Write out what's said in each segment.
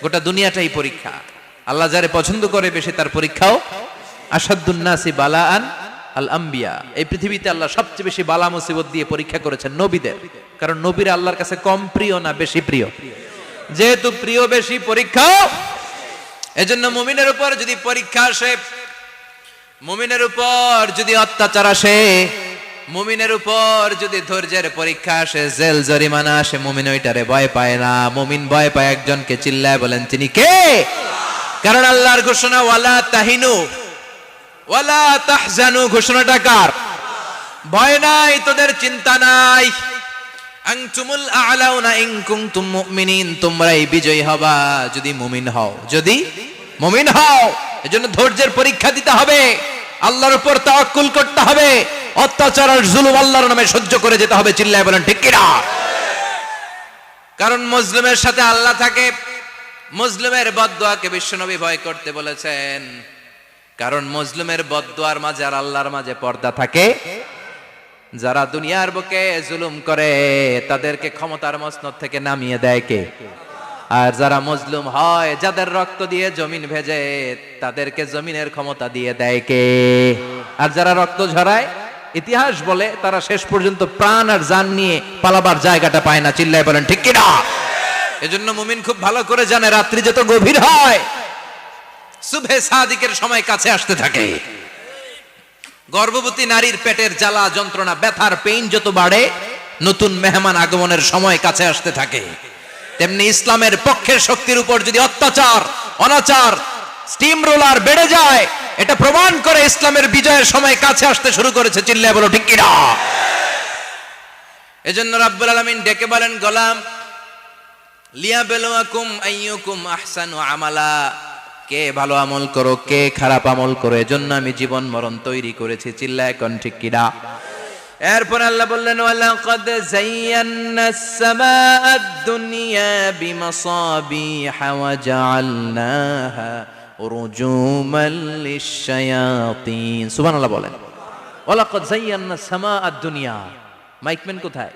গোটা দুনিয়াটাই পরীক্ষা। আল্লাহ যারে পছন্দ করে বেশি তার পরীক্ষাও। আসাদুন নাসি বালাআন আল আম্বিয়া। এই পৃথিবীতে আল্লাহ সবচেয়ে বেশি বালা মুসিবত দিয়ে পরীক্ষা করেছেন নবীদের, কারণ নবীরা আল্লাহর কাছে কম প্রিয় না বেশি প্রিয়? যেহেতু প্রিয় বেশি, পরীক্ষাও। এজন্য মুমিনের উপর যদি পরীক্ষা আসে, মুমিনের উপর যদি অত্যাচার আসে, মুমিনের উপর যদি ধৈর্যের পরীক্ষা আসে, জেল জরিমানা আসে, মুমিন ওইটারে ভয় পায় না। মুমিন ভয় পায় একজনকে, চিল্লায় বলেন তিনি কে? কারণ আল্লাহর ঘোষণা ওয়ালা তাহিনু ওয়ালা তাহজানু। ঘোষণাটা কার? ভয় নাই, তোদের চিন্তা নাই। আনতুমুল আ'লাউনা ইন কুনতুম মুমিনিন। তোমরাই বিজয়ী হবা যদি মুমিন হও, যদি মুমিন হও। এজন্য ধৈর্যের পরীক্ষা দিতে হবে, আল্লাহর উপর তাওয়াক্কুল করতে হবে, অত্যাচার আর জুলুম আল্লাহর নামে সহ্য করে যেতে হবে। চিল্লায় বলেন ঠিক কিনা? কারণ মুসলিমের সাথে আল্লাহ থাকে। মুসলিমের বদদুয়াকে বিশ্বনবী ভয় করতে বলেছেন, কারণ মুসলিমের বদদুয়ার মাঝে আর আল্লাহর মাঝে পর্দা থাকে। যারা দুনিয়ার বুকে জুলুম করে তাদেরকে ক্ষমতার মসনদ থেকে নামিয়ে দেয় কে? আর যারা মজলুম হয়, যাদের রক্ত দিয়ে জমিন ভেজে, তাদেরকে জমিনের ক্ষমতা দিয়ে দেয় কে? আর যারা রক্ত ঝরায়, ইতিহাস বলে তারা শেষ পর্যন্ত প্রাণ আর জান নিয়ে পালাবার জায়গাটা পায় না। চিল্লায় বলেন ঠিক কিনা? এজন্য মুমিন খুব ভালো করে জানে, রাত্রি যত গভীর হয়, সুবহে সাদিকের সময় কাছে আসতে থাকে। গর্ভবতী নারীর পেটের জ্বালা যন্ত্রণা, ব্যথার পেইন যত বাড়ে, নতুন মেহমান আগমনের সময় কাছে আসতে থাকে। তেমনি ইসলামের পক্ষের শক্তির উপর যদি অত্যাচার, অনাচার, স্টিম রোলার বেড়ে যায়, এটা প্রমাণ করে ইসলামের বিজয়ের সময় কাছে আসতে শুরু করেছে। চিল্লায় বলো ঠিক কিনা? এজন্য রাব্বুল আলামিন ডেকে বলেন, গোলাম লিয়াবলুয়াকুম আইয়ুকুম আহসানু আমালা। কে ভালো আমল করো, কে খারাপ আমল করো, এজন্য আমি জীবন মরণ তৈরি করেছি। চিল্লায় কোন ঠিক কিনা? এরপর আল্লাহ বললেন, ওয়ালাকাদ যায়্যানাস সামাআদ দুনিয়া বিমাসাবিহা ওয়া জাআলনাহা রুজুমান লিশ-শায়াতিন। সুবহানাল্লাহ বলেন। ওয়ালাকাদ যায়্যানাস সামাআদ দুনিয়া। মাইকম্যান কোথায়?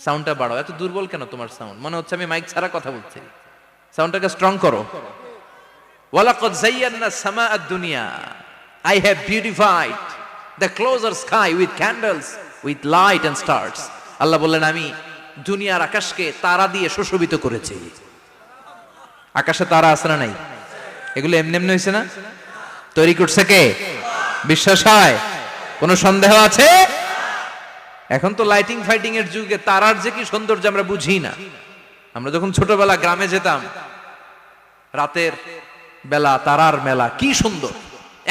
সাউন্ডটা বাড়াও। এত দুর্বল কেন তোমার সাউন্ড? মনে হচ্ছে আমি মাইক ছাড়া কথা বলছি। সাউন্ডটাকে স্ট্রং করো। ওয়ালাকাদ যায়্যানাস সামাআদ দুনিয়া। I have beautified the closer sky with candles, with light and stars. আল্লাহ বললেন, আমি দুনিয়ার আকাশকে তারা দিয়ে সুশোভিত করেছি। আকাশে তারা আছে না নাই? এগুলো এমনি এমনি হয়েছে না? তৈরি করছে কে? বিশ্বাস হয়? কোনো সন্দেহ আছে? এখন তো লাইটিং ফাইটিং এর যুগে তারার যে কি সৌন্দর্য আমরা বুঝি না। আমরা যখন ছোটবেলা গ্রামে যেতাম, রাতের বেলা তারার মেলা, কি সুন্দর,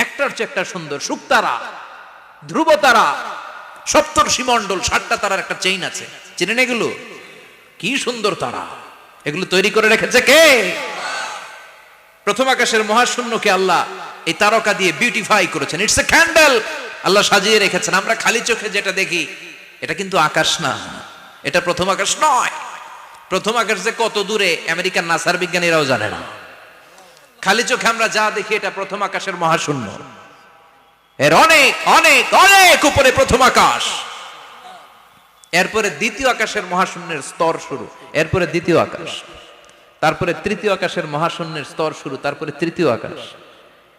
একটার চেয়ে একটা সুন্দর। শুকতারা, ধ্রুব তারা, সপ্তর্ষি মণ্ডল, 7টা তারার একটা চেইন আছে, চেনেন এগুলো? কি সুন্দর তারা! এগুলো তৈরি করে রেখেছে কে? প্রথম আকাশের মহাশূন্যকে আল্লাহ এই তারকা দিয়ে বিউটিফাই করেছেন। It's a candle. আল্লাহ সাজিয়ে রেখেছেন। আমরা খালি চোখে যেটা দেখি, এটা কিন্তু আকাশ না, এটা প্রথম আকাশ নয়। প্রথম আকাশ যে কত দূরে আমেরিকার নাসার বিজ্ঞানীরাও জানে না। খালি চোখে আমরা যা দেখি, এটা প্রথম আকাশের মহাশূন্য। এর অনেক অনেক অনেক উপরে প্রথম আকাশ। এরপরে দ্বিতীয় আকাশের মহাশূন্যের স্তর শুরু, এরপরে দ্বিতীয় আকাশ, তারপরে তৃতীয় আকাশের মহাশূন্যের স্তর শুরু, তারপরে তৃতীয় আকাশ।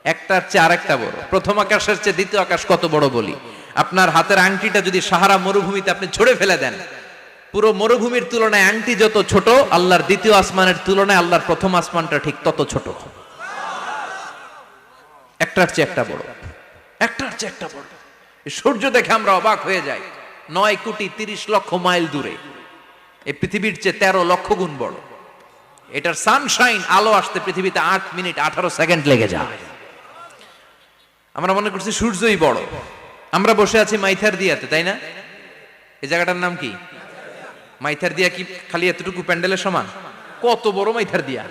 একটার চেয়ে আরেকটা বড়। প্রথম আকাশের চেয়ে দ্বিতীয় আকাশ কত বড় বলি, আপনার হাতের আংটিটা যদি সাহারা মরুভূমিতে আপনি ছড়ে ফেলে দেন, পুরো মরুভূমির তুলনায় আংটি যত ছোট, আল্লাহর দ্বিতীয় আসমানের তুলনায় আল্লাহর প্রথম আসমানটা ঠিক তত ছোট। একটার চেয়ে একটা বড়, একটার চেয়ে একটা বড়। সূর্য দেখে আমরা অবাক হয়ে যাই। 9,30,00,000 মাইল দূরে, এই পৃথিবীর চেয়ে 13 লক্ষ গুণ বড়। এটার সানশাইন, আলো আসতে পৃথিবীতে 8 মিনিট 18 সেকেন্ড লেগে যায়। আমরা মনে করছি সূর্যই বড়। আমরা বসে আছি মাইথার দিয়াতে, তাই না? এই জায়গাটার নাম কি? মাইথার দিয়া। কি খালি এতটুকু প্যান্ডেলের সমান? কত বড় মাইথার দিয়া!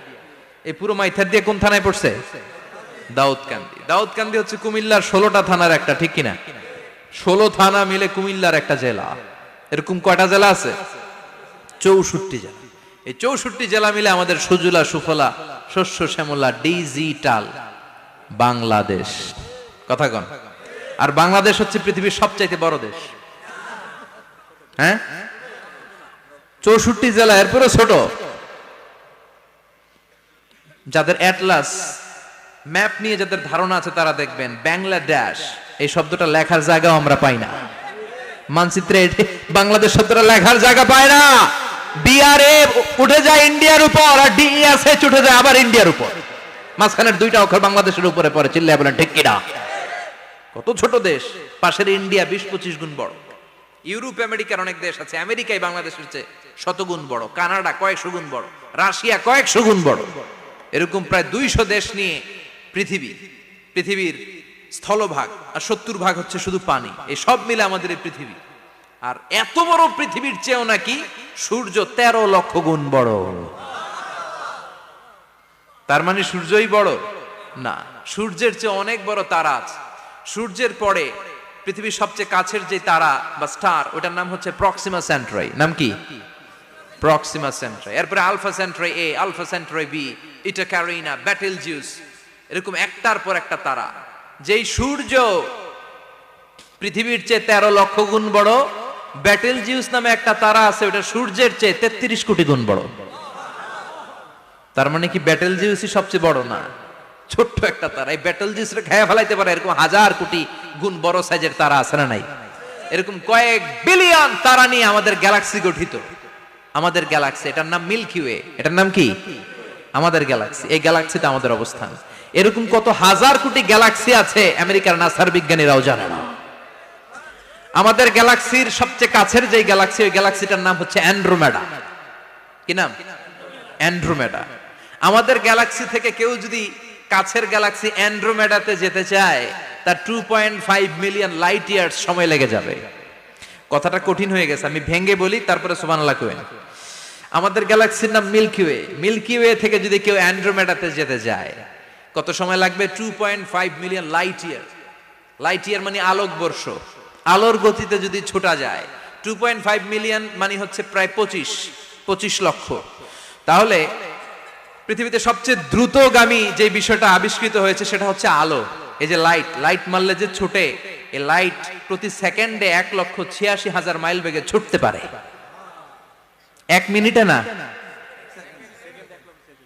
এই পুরো মাইথার দিয়া কোন থানায় পড়ছে? দাউদকান্দি। দাউদকান্দি হচ্ছে কুমিল্লার 16টা থানার একটা, ঠিক কিনা? 16 থানা মিলে কুমিল্লার একটা জেলা। এরকম কয়টা জেলা আছে? 64 জেলা। এই 64 জেলা মিলে আমাদের সুজলা সুফলা শস্য শ্যামলা ডিজিটাল বাংলাদেশ। কথা কন। আর বাংলাদেশ হচ্ছে পৃথিবীর সবচাইতে বড় দেশ। হ্যাঁ, 64 জেলা, এরপরে ছোট। যাদের অ্যাটলাস ম্যাপ নিয়ে যাদের ধারণা আছে তারা দেখবেন বাংলাদেশ এই শব্দটা লেখার জায়গাও আমরা পাই না। মানচিত্রে বাংলাদেশ শব্দটা লেখার জায়গা পায় না। ডিআরএ উঠে যায় ইন্ডিয়ার উপর, আর ডিএসএচ উঠে যায় আবার ইন্ডিয়ার উপর। মাঝখানের দুইটা অক্ষর বাংলাদেশের উপরে পড়ে। চিল্লায় বলেন ঠিক কিনা? কত ছোট দেশ, পাশের ইন্ডিয়া 20-25 গুণ বড়। ইউরোপ আমেরিকার অনেক দেশ আছে, আমেরিকাই বাংলাদেশের চেয়ে শতগুণ বড়, কানাডা কয়েকশো গুণ বড়, রাশিয়া কয়েকশো গুণ বড়। এরকম প্রায় 200 দেশ নিয়ে পৃথিবীর স্থলভাগ, আর 70% হচ্ছে শুধু পানি। এই সব মিলে আমাদের এই পৃথিবী। আর এত বড় পৃথিবীর চেয়েও নাকি সূর্য 13 লক্ষ গুণ বড়। তার মানে সূর্যই বড় না, সূর্যের চেয়ে অনেক বড় তারা আছে। সূর্যের পরে পৃথিবীর সবচেয়ে কাছের যে তারা বা স্টার, ওটার নাম হচ্ছে প্রক্সিমা সেন্ট্রাই। নাম কি? প্রক্সিমা সেন্ট্রাই। এরপরে আলফা সেন্ট্রাই এ, আলফা সেন্ট্রাই বি, ইটা ক্যারিনা, ব্যাটেলজিউস, এরকম একটার পর একটা তারা। যেই সূর্য পৃথিবীর চেয়ে 13 লক্ষ গুণ বড়, ব্যাটেলজিউস নামে একটা তারা আছে, ওটা সূর্যের চেয়ে 33 কোটি গুণ বড়। তার মানে কি ব্যাটেলজিউসই সবচেয়ে বড় না, ছোট্ট একটা তারা। এই ব্যাটেলজিউসরে খেয়ে ফেলাইতে পারে এরকম 1000 কোটি গুণ বড় সাইজের তারা আছে না নাই? এরকম কয়েক বিলিয়ন তারা নিয়ে আমাদের গ্যালাক্সি গঠিত। আমাদের গ্যালাক্সি, এটার নাম মিল্কি ওয়ে। এটার নাম কি? আমাদের গ্যালাক্সি। এই গ্যালাক্সিতে আমাদের অবস্থান। এরকম কত হাজার কোটি গ্যালাক্সি আছে আমেরিকার নাসার বিজ্ঞানীরাও জানে না। আমাদের গ্যালাক্সির সবচেয়ে কাছের যে গ্যালাক্সি, ওই গ্যালাক্সিটার নাম হচ্ছে অ্যান্ড্রোমেডা। কি নাম? অ্যান্ড্রোমেডা। আমাদের গ্যালাক্সি থেকে কেউ যদি কাছের গ্যালাক্সি অ্যান্ড্রোমেডাতে যেতে চায়, তার 2.5 মিলিয়ন লাইট ইয়ার্স সময় লেগে যাবে। কথাটা কঠিন হয়ে গেছে, আমি ভেঙে বলি, তারপরে সুবহানাল্লাহ কইবেন। আমাদের গ্যালাক্সির নাম মিল্কি ওয়ে। মিল্কি ওয়ে থেকে যদি কেউ অ্যান্ড্রোমেডাতে যেতে যায়, কত সময় লাগবে? 2.5 million light year. Light year মানে আলোকবর্ষ। আলোর গতিতে যদি ছোটা যায়, 2.5 মিলিয়ন মানে হচ্ছে প্রায় 25 লক্ষ। তাহলে পৃথিবীতে সবচেয়ে দ্রুতগামী যে বিষয়টা আবিষ্কৃত হয়েছে সেটা হচ্ছে আলো। এই যে লাইট মারলে যে ছুটে, এই লাইট প্রতি সেকেন্ডে 1,86,000 মাইল বেগে ছুটতে পারে। 1 মিনিটে না,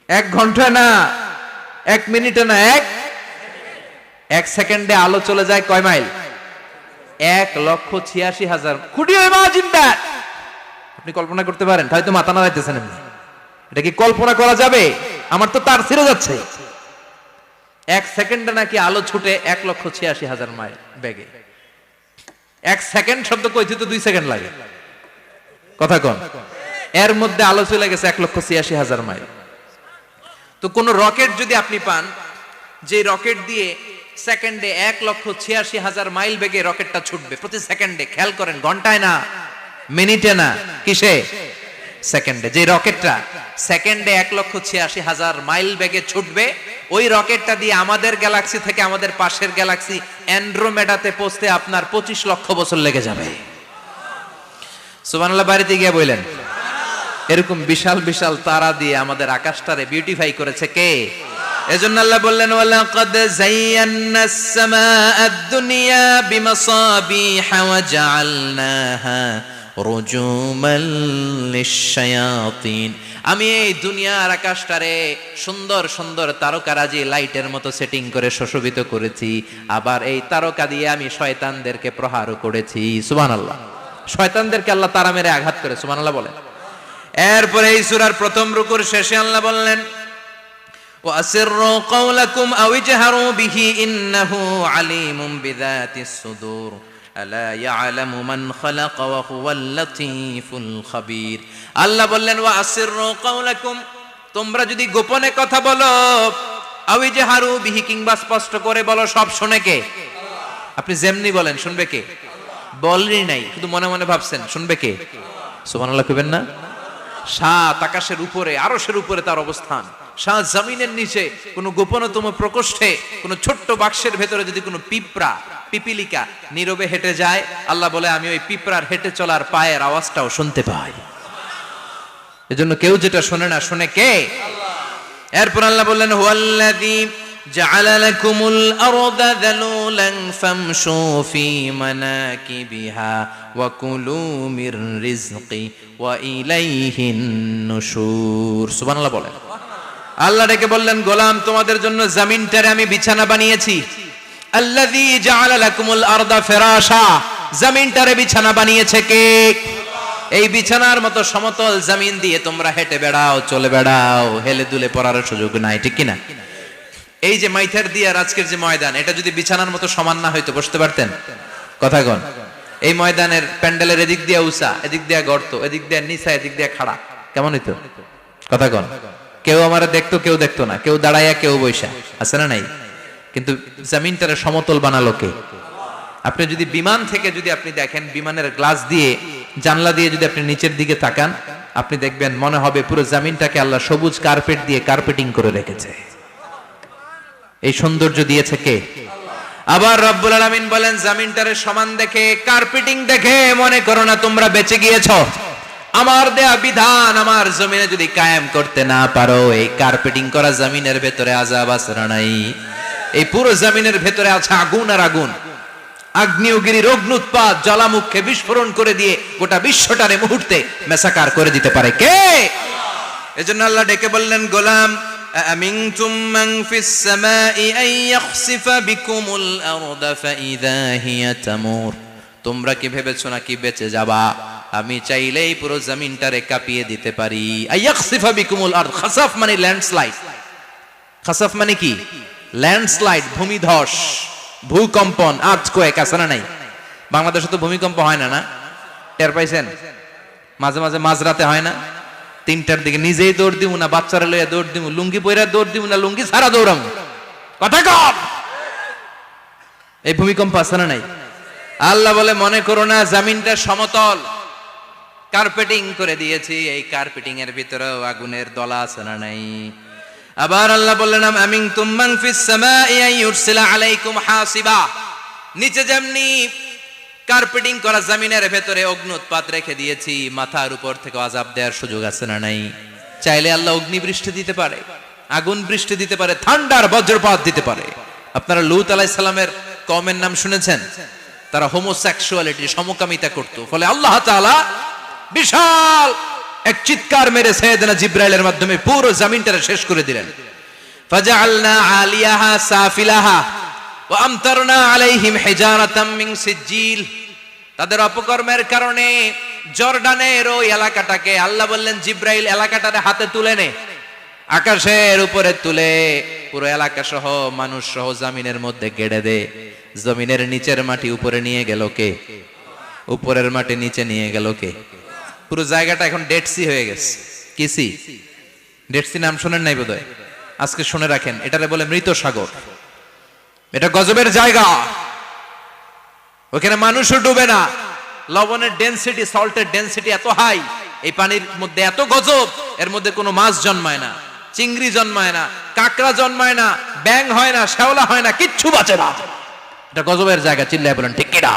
1 ঘন্টায় না, 1 মিনিটে না, 1 সেকেন্ডে আলো চলে যায় কয় mile? 1,86,000। Could you imagine that? আপনি কল্পনা করতে পারেন? হয়তো মাথা নাড়াইতেছেন এমনি। এটা কি কল্পনা করা যাবে? আমার তো তার ছিঁড়ে যাচ্ছে। 1 সেকেন্ডে নাকি আলো ছুটে 1,86,000 মাইল বেগে। 1 সেকেন্ড শব্দ কইতে তো 2 সেকেন্ড লাগে। কথা কোন? এর মধ্যে আলো চলে গেছে 1,86,000 মাইল। তো কোন রকেট যদি আপনি পান, যে রকেট দিয়ে সেকেন্ডে 1,86,000 মাইল বেগে রকেটটা ছুটবে প্রতি সেকেন্ডে, খেয়াল করেন, ঘন্টায় না, মিনিটে না, কিসে? সেকেন্ডে। যে রকেটটা সেকেন্ডে 1,86,000 মাইল বেগে ছুটবে, ওই রকেটটা দিয়ে আমাদের গ্যালাক্সি থেকে আমাদের পাশের গ্যালাক্সি অ্যান্ড্রোমেডাতে পৌঁছতে আপনার 25 লক্ষ বছর লেগে যাবে। সুবহানাল্লাহ বাড়িতে গিয়ে বললেন। এরকম বিশাল বিশাল তারা দিয়ে আমাদের আকাশটারে বিউটিফাই করেছে কে? এজন্য আল্লাহ বললেন, ওয়ালাকাদ যায়্যানাস সামাআদ দুনিয়া বিমাসাবিহা ওয়া জাআলনাহা রুজুমান লিশ-শায়াতিন। আমি এই দুনিয়ার আকাশটারে সুন্দর সুন্দর তারকারাজি লাইটের মতো সেটিং করে সুশোভিত করেছি। আবার এই তারকা দিয়ে আমি শয়তানদেরকে প্রহারও করেছি। সুবহানাল্লাহ। শয়তানদেরকে আল্লাহ তারা মেরে আঘাত করে। সুবহানাল্লাহ বলেন। এরপরে এই সূরার প্রথম রুকুর শেষে আল্লাহ বললেন, ওয়াসিররু কাওলাকুম আও ইজহারু বিহি ইন্নাহু আলিমুম বিযাতিস সুদূর আলা ইয়ালামু মান খালাকা ওয়া হুয়াল লাতীফুল খাবীর। আল্লাহ বললেন, ওয়াসিররু কাওলাকুম, তোমরা যদি গোপনে কথা বলো, আও ইজহারু বিহি, কিংবা স্পষ্ট করে বলো, সব শুনে কে? আপনি যেমনি বলেন শুনবে কে? বলেনই নাই, শুধু মনে মনে ভাবছেন, শুনবে কে? সুবহানাল্লাহ কইবেন না? সাত আকাশের উপরে, আরশের উপরে তার অবস্থান, সাত জমিনের নিচে কোন গোপনতম প্রকোষ্ঠে, কোন ছোট্ট বাক্সের ভেতরে যদি কোনো পিপিলিকা নীরবে হেঁটে যায়, আল্লাহ বলে আমি ওই পিঁপড়ার হেঁটে চলার পায়ের আওয়াজটাও শুনতে পাই। এজন্য কেউ যেটা শোনে না, শুনে কে? এরপর আল্লাহ বললেন, হুয়াল্লাযী জাআলা লাকুমুল আরদা যালুলান ফামশু ফি মানাকিবিহা ওয়া কুলু মির রিজকি ওয়া ইলাইহিন নুশুর। সুবহানাল্লাহ বলেন। আল্লাহ ডেকে বললেন, গোলাম তোমাদের জন্য জমিনটারে আমি বিছানা বানিয়েছি। আল্লাযী জাআলা লাকুমুল আরদা ফিরাশা, জমিনটারে বিছানা বানিয়েছে কে? এই বিছানার মতো সমতল জমিন দিয়ে তোমরা হেঁটে বেড়াও, চলে বেড়াও, হেলে দুলে পড়ার সুযোগ নাই, ঠিক কিনা? এই যে মাইথার দিয়ে আর আজকের যে ময়দান, এটা যদি বিছানার মতো সমান না হইতো বসতে পারতেন? কথা কন। এই ময়দানের প্যান্ডেলের এদিক দিয়ে উঁচা, এদিক দিয়ে গর্ত, এদিক দিয়ে নিচা, এদিক দিয়ে খাড়া, কেমন হইতো? কথা কন। কেউ আমারে দেখতো, কেউ দেখতো না, কেউ দাঁড়াইয়া, কেউ বৈশা, আছে না নাই? কিন্তু জমিনটারে সমতল বানালো কে? আপনি যদি বিমান থেকে যদি আপনি দেখেন, বিমানের গ্লাস দিয়ে, জানলা দিয়ে যদি আপনি নিচের দিকে তাকান, আপনি দেখবেন মনে হবে পুরো জমিনটাকে আল্লাহ সবুজ কার্পেট দিয়ে কার্পেটিং করে রেখেছে। এই সৌন্দর্য দিয়েছে কে? আবার রব্বুল আলামিন বলেন, জমিনটারে সমান দেখে, কার্পেটিং দেখে মনে করো না তোমরা বেঁচে গিয়েছো। আমার দেয়া বিধান আমার জমিনে যদি কায়েম করতে না পারো, এই কার্পেটিং করা জমিনের ভেতরে আযাব আছে না নাই? এই পুরো জমিনের ভেতরে আছে আগুন আর আগুন। আগ্নেয়গিরির অগ্নুৎপাত জ্বালামুখে বিস্ফোরণ করে দিয়ে গোটা বিশ্বটারে মুহূর্তে মেসাকার করে দিতে পারে কে? এজন্য আল্লাহ ডেকে বললেন, গোলাম আমিনতুম মান ফিস সামাই আন ইয়াখসিফা বিকুমুল আরদা ফাইযা হিয়া তামুর, তোমরা কি ভেবেছো নাকি বেঁচে যাবা? আমি চাইলেই পুরো জমিনটারে কাঁপিয়ে দিতে পারি। আন ইয়াখসিফা বিকুমুল আরদ, খাসাফ মানে ল্যান্ডস্লাইড। খাসাফ মানে কি? ল্যান্ডস্লাইড, ভূমিধস, ভূকম্পন, আর্থকোয়েক, আছে না নাই? বাংলাদেশে তো ভূমিকম্প হয় না, না? টের পাইছেন? মাঝে মাঝে মাঝরাতে হয় না? 3টার দিকে নিজেই দৌড় দিব না বাচ্চারা লইয়া দৌড় দিব, লুঙ্গি পইরা দৌড় দিব না লুঙ্গি ছাড়া দৌড়াম, কথা কম। এই ভূমিকম্প আছে না নাই? আল্লাহ বলে, মনে করো না জমিনটা সমতল, কার্পেটিং করে দিয়েছি, এই কার্পেটিং এর ভিতরেও আগুনের দলা আছে না নাই? আবার আল্লাহ বললেন, আমিনতুম মান ফিস সামাই আন ইউরসিলা আলাইকুম হাসিবা, নিচে যেমনি কার্পেটিং করা জমিনের ভেতরে অগ্নুৎপাত রেখে দিয়েছি, মাথার উপর থেকে আযাব দেওয়ার সুযোগ আছে না নাই? চাইলে আল্লাহ অগ্নি বৃষ্টি দিতে পারে, আগুন বৃষ্টি দিতে পারে, ঠান্ডার বজ্রপাত দিতে পারে। আপনারা লূত আলাইহিস সালামের কওমের নাম শুনেছেন? তারা হোমোসেক্সুয়ালিটি, সমকামিতা করত। ফলে আল্লাহ তাআলা বিশাল এক চিৎকার মেরে সাইয়েদনা জিবরাইলের মাধ্যমে পুরো জমিনটারে শেষ করে দিলেন। ফাজআলনা আলিয়াহা সাফিলাহা ওয়া আমতারনা আলাইহিম হিজারাতাম মিন সিজিল, তাদের অপকর্মের কারণে জর্ডানের ওই এলাকাটাকে আল্লাহ বললেন, জিবরাইল এলাকাটারে হাতে তুলে নে, আকাশের উপরে তুলে পুরো এলাকা সহ মানুষ সহ জমিনের মধ্যে গেড়ে দে। জমিনের নিচের মাটি উপরে নিয়ে গেল কে? উপরের মাটি নিচে নিয়ে গেল কে? পুরো জায়গাটা এখন ডেড সি হয়ে গেছে। কি সি? ডেড সি নাম শোনেন নাই বোধহয়? আজকে শুনে রাখেন, এটারে বলে মৃত সাগর। এটা গজবের জায়গা, ওখানে মানুষও ডুবে না। লবণের ডেনসিটি, সল্টের ডেনসিটি এত হাই, এই পানির মধ্যে এত গজব, এর মধ্যে কোনো মাছ জন্মায় না, চিংড়ি জন্মায় না, কাঁকড়া জন্মায় না, ব্যাং হয় না, শ্যাওলা হয় না, কিচ্ছু বাঁচে না। এটা গজবের জায়গা, চিল্লায় বলেন ঠিক কিনা?